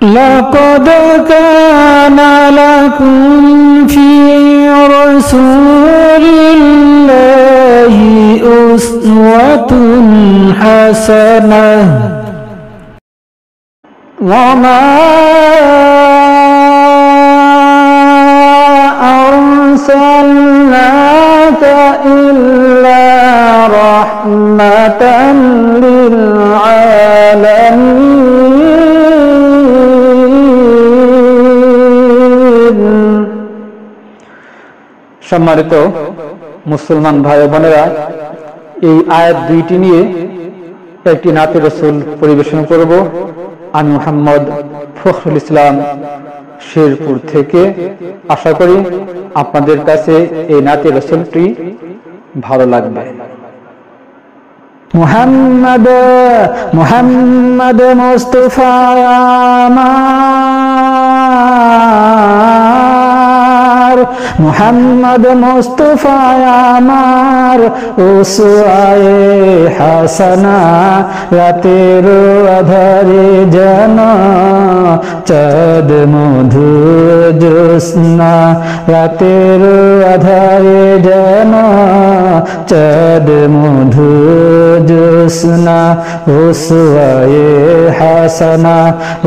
لقد كان لكم في رسول الله أسوة حسنة وما أرسلناك إلا رحمة للعالمين। সম্মানিত মুসলমান ভাই বোনেরা, এই আয়াত দুইটি নিয়ে একটি নাতে রাসূল পরিবেশন করব। আমি মোহাম্মদ ফখরুল ইসলাম শেরপুর থেকে। আশা করি আপনাদের কাছে এই নাতে রাসূলটি ভালো লাগবে। মুহাম্মদ মুহাম্মদ মুস্তাফা আমার, মুহাম্মদ মুস্তাফা আমার উসওয়ায়ে হাসানা। রাতের আধারে যেন চাঁদ মধু জ্যোৎস্না, রাতের আধারে যেন চাঁদ মধু জ্যোৎস্না। উসওয়ায়ে হাসানা,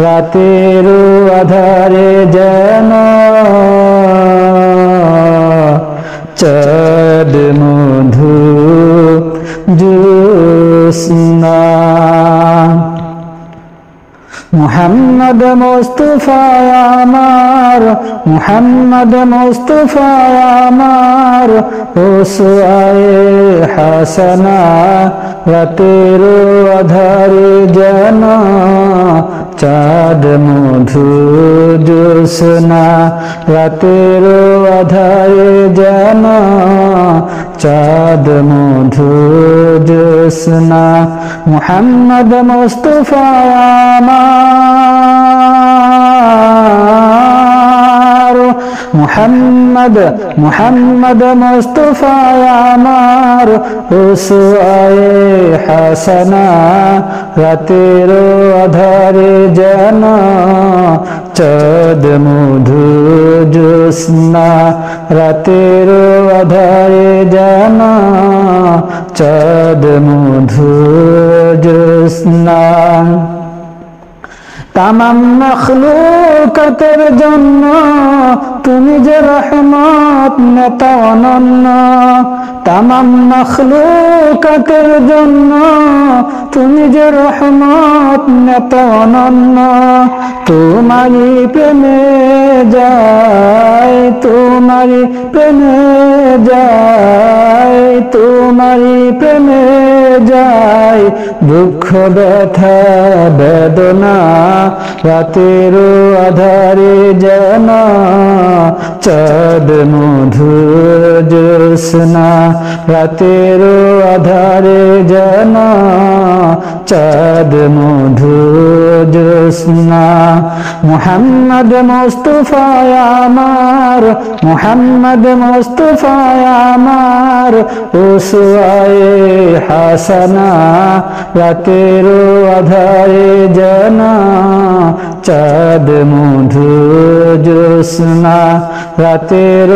রাতের আধারে যেন চাঁদ মধু জ্যোৎস্না। মুহাম্মদ মুস্তাফা আমার, মুহাম্মদ মুস্তাফা আমার উসওয়ায়ে হাসানা। রাতের আধারে যেন চাঁদ মধু জ্যোৎস্না, রাতের আধারে যেন চাঁদ মধু জ্যোৎস্না। মুহাম্মদ মুস্তাফা আমার, মুহাম্মদ মুহাম্মদ মুস্তাফা আমার উসওয়ায়ে হাসানা। রাতের আধারে যেন চাঁদ মধু জ্যোৎস্না, রাতের আধারে যেন চাঁদ মধু জ্যোৎস্না। তামাম মখলুকাতের জন্য তুমি যে রহমত নেতা অনন্য। তামাম মখলুকাতের জন্য তুমি যে রহমত নেতা অনন্য। তোমারি প্রেমে যায়, তোমারি প্রেমে যায়, তোমারি প্রেমে যায় দুঃখ ব্যথা বেদনা। রাতের আধারে যেন চাঁদ মধু জ্যোৎস্না, রাতের আধারে যেন চাঁদ মধু জ্যোৎস্না। মুহাম্মদ মুস্তাফা আমার, মুহাম্মদ মুস্তাফা আমার উসওয়ায়ে হাসানা। রাতের আধারে যেন চাঁদ মধু জ্যোৎস্না, রাতের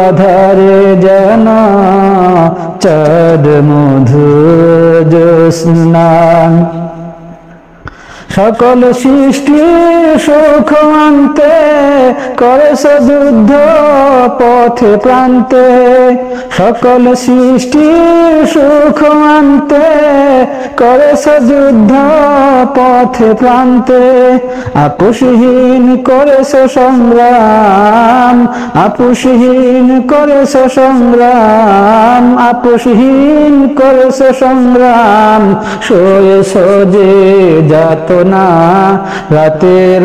আধারে যেন চাঁদ মধু জ্যোৎস্না। সকল সৃষ্টি সুখ আনতে করেছ যুদ্ধ পথে প্রান্তে। সকল সৃষ্টি সুখ আনতে করেছ যুদ্ধ পথে প্রান্তে। আপোষহীন করেছ সংগ্রাম, আপোষহীন করেছ সংগ্রাম, আপোষহীন করেছ সংগ্রাম। সয়েছ যে যাতনা, রাতের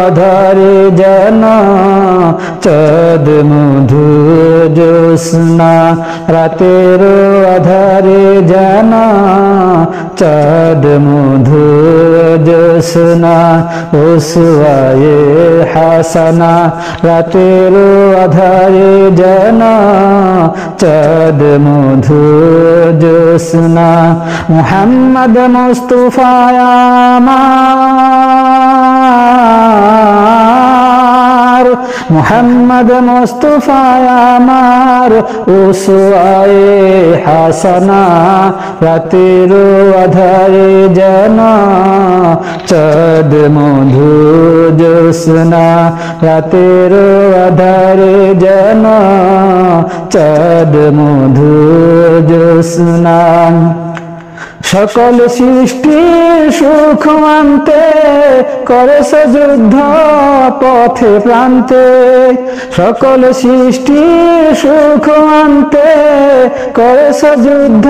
আধারে যেন চাঁদ মধু জ্যোৎস্না, রাতের আধারে যেন চাঁদ মধু জ্যোৎস্না। উসওয়ায়ে হাসানা, রাতের আধারে যেন চাঁদ মধু জ্যোৎস্না। মুহাম্মদ মুস্তাফা আমার মুহাম্মদ মুস্তাফা আমার উসওয়ায়ে হাসানা রাতের আধারে যেন চাঁদ মধু জ্যোৎস্না রাতের আধারে যেন চাঁদ মধু জ্যোৎস্না সকল সৃষ্টির সুখ আনতে করেছ যুদ্ধ পথে প্রান্তে সকল সৃষ্টির সুখ আনতে করেছ যুদ্ধ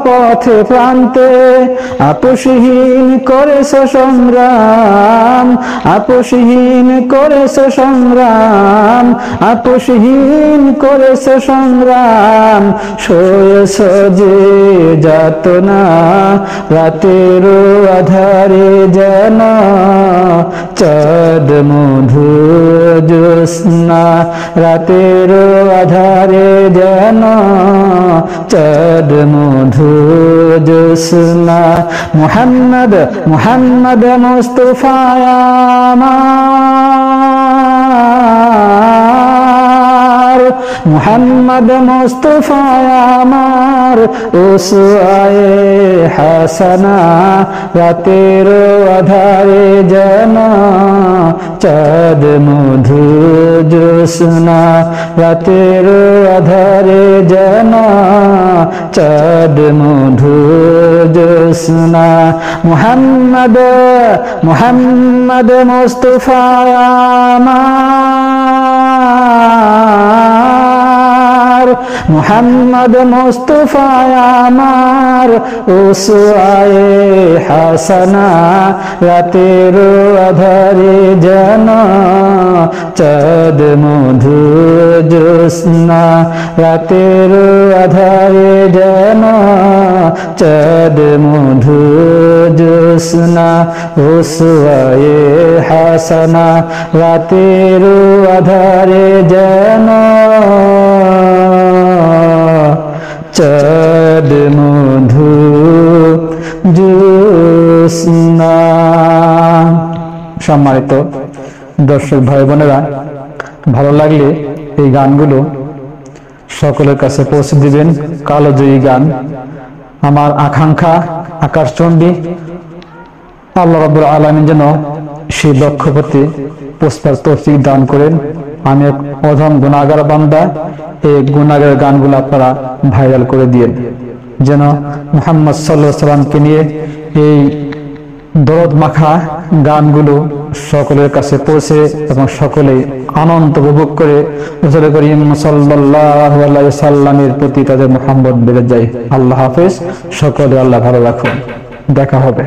পথে প্রান্তে আপোষহীন করেছ সংগ্রাম আপোষহীন করেছ সংগ্রাম আপোষহীন করেছ সংগ্রাম সয়েছ যে যাতনা রাতের আধারে যেন চাঁদ মধু জ্যোৎস্না রাতের আধারে যেন চাঁদ মধু জ্যোৎস্না মুহাম্মদ মুহাম্মদ মুস্তাফা আমার মুহাম্মদ মুস্তাফা আমার উসওয়ায়ে হাসানা রাতের আধারে যেন চাঁদ মধু জ্যোৎস্না রাতের আধারে যেন চাঁদ মধু জ্যোৎস্না মুহাম্মদ মুহাম্মদ মুস্তাফা আমার মুহাম্মদ মুস্তাফা আমার উসওয়ায়ে হাসানা রাতের আধারে যেন চাঁদ মধু জ্যোৎস্না রাতের আধারে যেন চাঁদ মধু জ্যোৎস্না উসওয়ায়ে হাসানা রাতের আধারে যেন চাঁদ মধু জ্যোৎস্না। সম্মানিত দর্শক ভাই বোনেরা, ভালো লাগলে এই গানগুলো সকলের কাছে পৌঁছে দিবেন। কালোজয়ী গান আমার আকাঙ্ক্ষা আকাশচণ্ডী আল্লাহ রাব্বুল আলামিন যেন সেই লক্ষ্যপতি পৌঁছার তৌফিক দান করেন। আমি এক অধম গুনাহগার বান্দা, এই গুনাহগার গানগুলো আপনারা ভাইরাল করে দিয়েন যেন মুহাম্মদ সাল্লাল্লাহু আলাইহি সাল্লামকে নিয়ে এই দরদ মাখা গানগুলো সকলের কাছে পৌঁছে এবং সকলে আনন্দ উপভোগ করে রাসূল করিম সাল্লাল্লাহু আলাইহি সাল্লামের প্রতি তাদের মুহাব্বত বেড়ে যায়। আল্লাহ হাফেজ। সকলে আল্লাহ ভালো রাখুন। দেখা হবে।